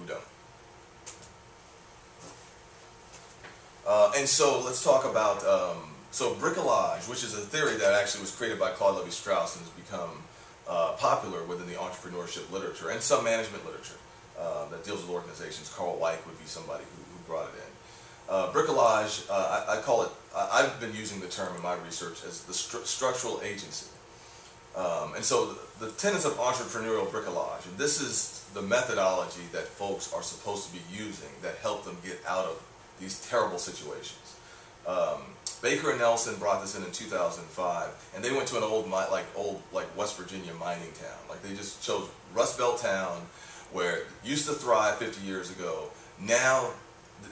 who don't. And so let's talk about, so bricolage, which is a theory that actually was created by Claude Lévi-Strauss and has become popular within the entrepreneurship literature and some management literature that deals with organizations. Carl Weick would be somebody who brought it in. Bricolage, I call it, I've been using the term in my research as the structural agency. And so the tenets of entrepreneurial bricolage, and this is the methodology that folks are supposed to be using that help them get out of these terrible situations. Baker and Nelson brought this in 2005, and they went to an old West Virginia mining town. Like, they just chose Rust Belt town where it used to thrive 50 years ago. Now,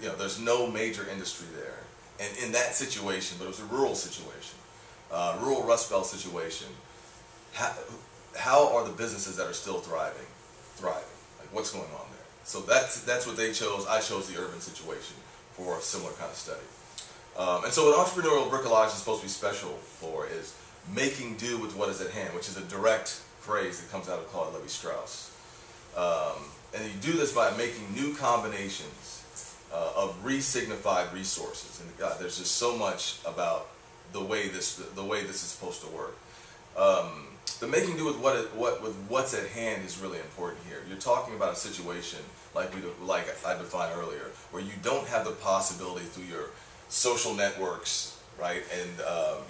there's no major industry there. And in that situation, but it was a rural situation, rural Rust Belt situation, how are the businesses that are still thriving? Like, what's going on there? So that's what they chose. I chose the urban situation for a similar kind of study. And so what entrepreneurial bricolage is supposed to be special for is making do with what is at hand, which is a direct phrase that comes out of Claude Lévi-Strauss. And you do this by making new combinations of re-signified resources. And God, there's just so much about the way this is supposed to work. The making do with what's at hand is really important here. You're talking about a situation like I defined earlier, where you don't have the possibility through your social networks, right? And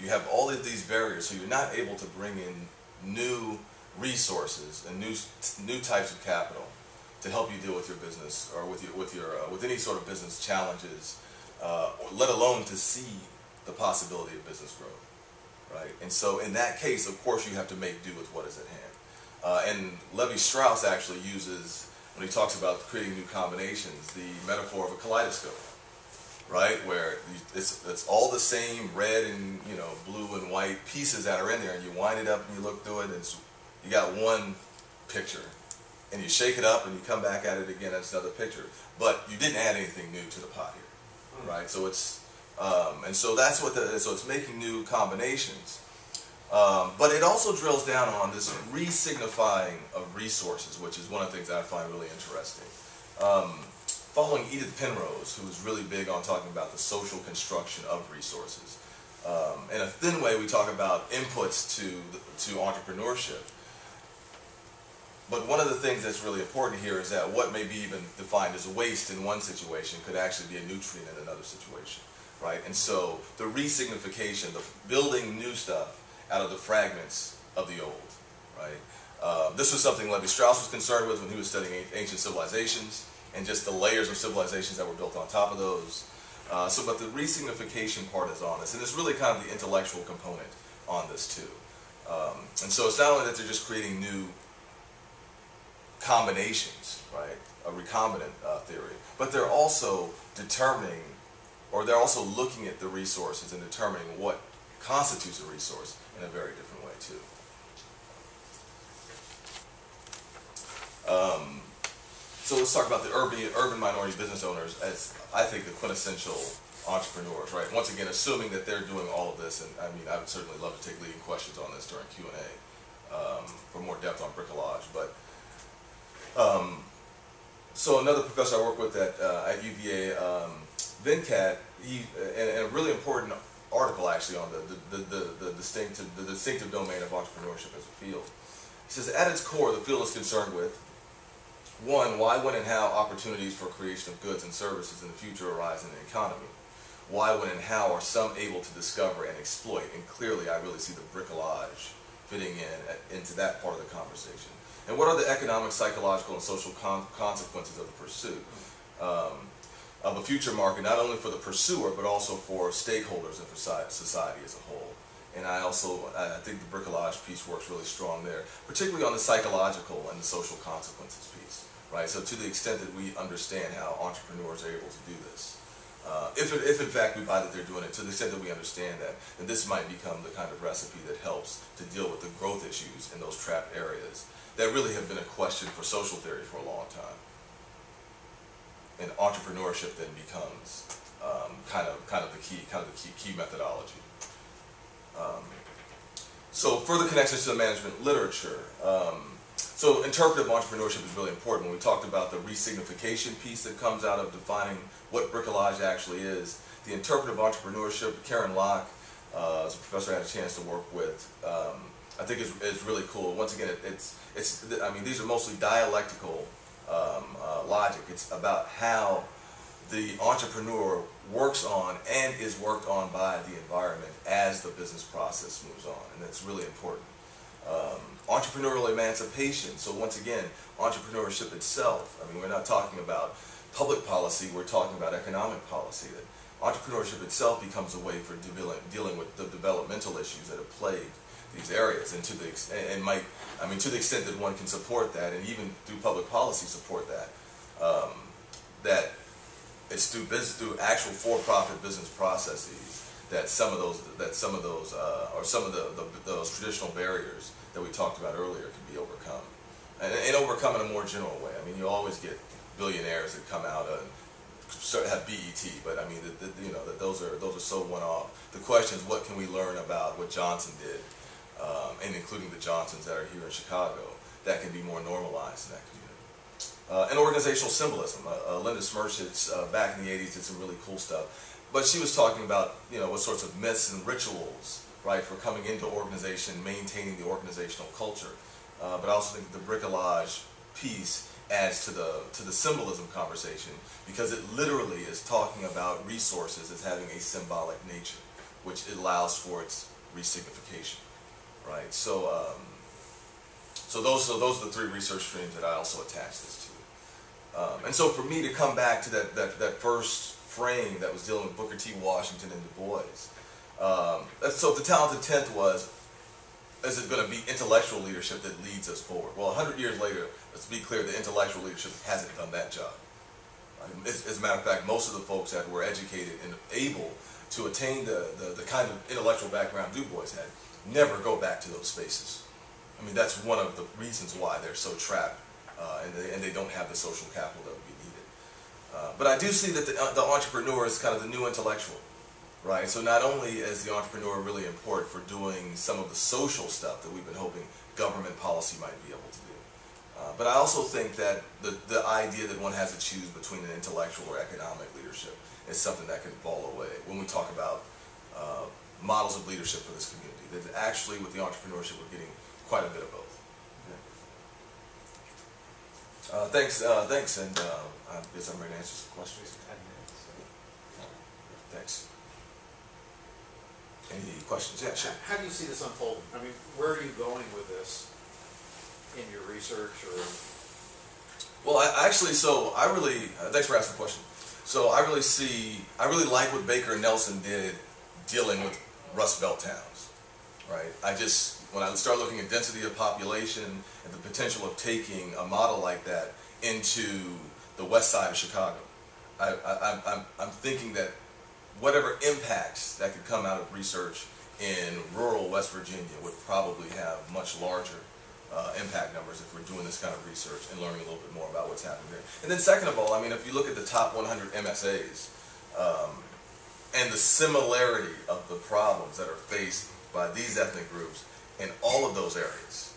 you have all of these barriers, so you're not able to bring in new resources and new types of capital to help you deal with your business or with any sort of business challenges, or let alone to see the possibility of business growth. Right? And so in that case, of course, you have to make do with what is at hand. And Lévi-Strauss actually uses, when he talks about creating new combinations, the metaphor of a kaleidoscope, right? Where it's all the same red and blue and white pieces that are in there, and you wind it up and you look through it, and you got one picture, and you shake it up and you come back at it again, and it's another picture. But you didn't add anything new to the pot here, right? So it's and so that's what so it's making new combinations. But it also drills down on this re-signifying of resources, which is one of the things that I find really interesting. Following Edith Penrose, who was really big on talking about the social construction of resources. In a thin way, we talk about inputs to entrepreneurship. But one of the things that's really important here is that what may be even defined as waste in one situation could actually be a nutrient in another situation. Right? And so the resignification, the building new stuff out of the fragments of the old. Right? This was something Lévi-Strauss was concerned with when he was studying ancient civilizations and just the layers of civilizations that were built on top of those. But the resignification part is on this, and it's really kind of the intellectual component on this too. And so it's not only that they're just creating new combinations, right? A recombinant theory, but they're also determining, or they're also looking at the resources and determining what constitutes a resource in a very different way too. So let's talk about the urban minority business owners as, I think, the quintessential entrepreneurs, right? Once again, assuming that they're doing all of this, and I mean, I would certainly love to take leading questions on this during Q&A for more depth on bricolage. But so another professor I work with at UVA, Venkat, and a really important article actually on the distinctive domain of entrepreneurship as a field. He says, at its core, the field is concerned with, one, why, when, and how opportunities for creation of goods and services in the future arise in the economy. Why, when, and how are some able to discover and exploit? And clearly, I really see the bricolage fitting into that part of the conversation. And what are the economic, psychological, and social consequences of the pursuit of a future market, not only for the pursuer, but also for stakeholders and for society as a whole? And I think the bricolage piece works really strong there, particularly on the psychological and the social consequences piece, right? So to the extent that we understand how entrepreneurs are able to do this, if in fact we buy that they're doing it, to the extent that we understand that, then this might become the kind of recipe that helps to deal with the growth issues in those trapped areas that really have been a question for social theory for a long time. And entrepreneurship then becomes kind of the key methodology. So further connections to the management literature. So interpretive entrepreneurship is really important. When we talked about the resignification piece that comes out of defining what bricolage actually is, the interpretive entrepreneurship, Karen Locke, as a professor I had a chance to work with, I think is really cool. Once again, I mean, these are mostly dialectical logic. It's about how the entrepreneur works on and is worked on by the environment as the business process moves on, and that's really important. Entrepreneurial emancipation. So once again, entrepreneurship itself. I mean, we're not talking about public policy, we're talking about economic policy. That entrepreneurship itself becomes a way for dealing with the developmental issues that have plagued these areas, and to the extent that one can support that, and even through public policy support that, that it's through actual for-profit business processes that some of those traditional barriers that we talked about earlier can be overcome, and overcome in a more general way. I mean, you always get billionaires that come out and have BET, but I mean, that those are so one-off. The question is, what can we learn about what Johnson did, and including the Johnsons that are here in Chicago, that can be more normalized in that community. And organizational symbolism. Linda Smershitz back in the 80s did some really cool stuff, but she was talking about what sorts of myths and rituals, right, for coming into organization, maintaining the organizational culture. But I also think the bricolage piece adds to the symbolism conversation, because it literally is talking about resources as having a symbolic nature, which allows for its resignification, right? So those are the three research streams that I also attach this to. And so for me to come back to that first frame that was dealing with Booker T. Washington and Du Bois. So the talented 10th was, is it going to be intellectual leadership that leads us forward? Well, 100 years later, let's be clear, the intellectual leadership hasn't done that job. As a matter of fact, most of the folks that were educated and able to attain the kind of intellectual background Du Bois had never go back to those spaces. I mean, that's one of the reasons why they're so trapped, and they don't have the social capital that would be needed. But I do see that the entrepreneur is kind of the new intellectual. Right, so not only is the entrepreneur really important for doing some of the social stuff that we've been hoping government policy might be able to do, but I also think that the idea that one has to choose between an intellectual or economic leadership is something that can fall away when we talk about models of leadership for this community. That actually with the entrepreneurship we're getting quite a bit of both. Thanks, and I guess I'm ready to answer some questions. Thanks. Any questions? Yeah, sure. How do you see this unfolding? I mean, where are you going with this in your research, or? Well, I really, thanks for asking the question. So I really like what Baker and Nelson did dealing with Rust Belt towns, right? When I start looking at density of population and the potential of taking a model like that into the west side of Chicago, I'm thinking that whatever impacts that could come out of research in rural West Virginia would probably have much larger impact numbers if we're doing this kind of research and learning a little bit more about what's happening there. And then second of all, I mean, if you look at the top 100 MSAs and the similarity of the problems that are faced by these ethnic groups in all of those areas,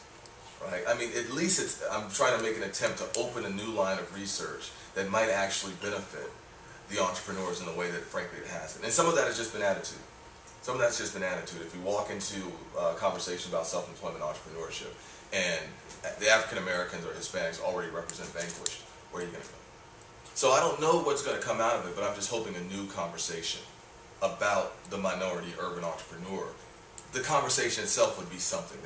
right? I mean, at least I'm trying to make an attempt to open a new line of research that might actually benefit the entrepreneurs in a way that frankly it hasn't. And some of that has just been attitude. Some of that's just been attitude. If you walk into a conversation about self-employment entrepreneurship and the African Americans or Hispanics already represent vanquished, where are you going to go? So I don't know what's going to come out of it, but I'm just hoping a new conversation about the minority urban entrepreneur. The conversation itself would be something that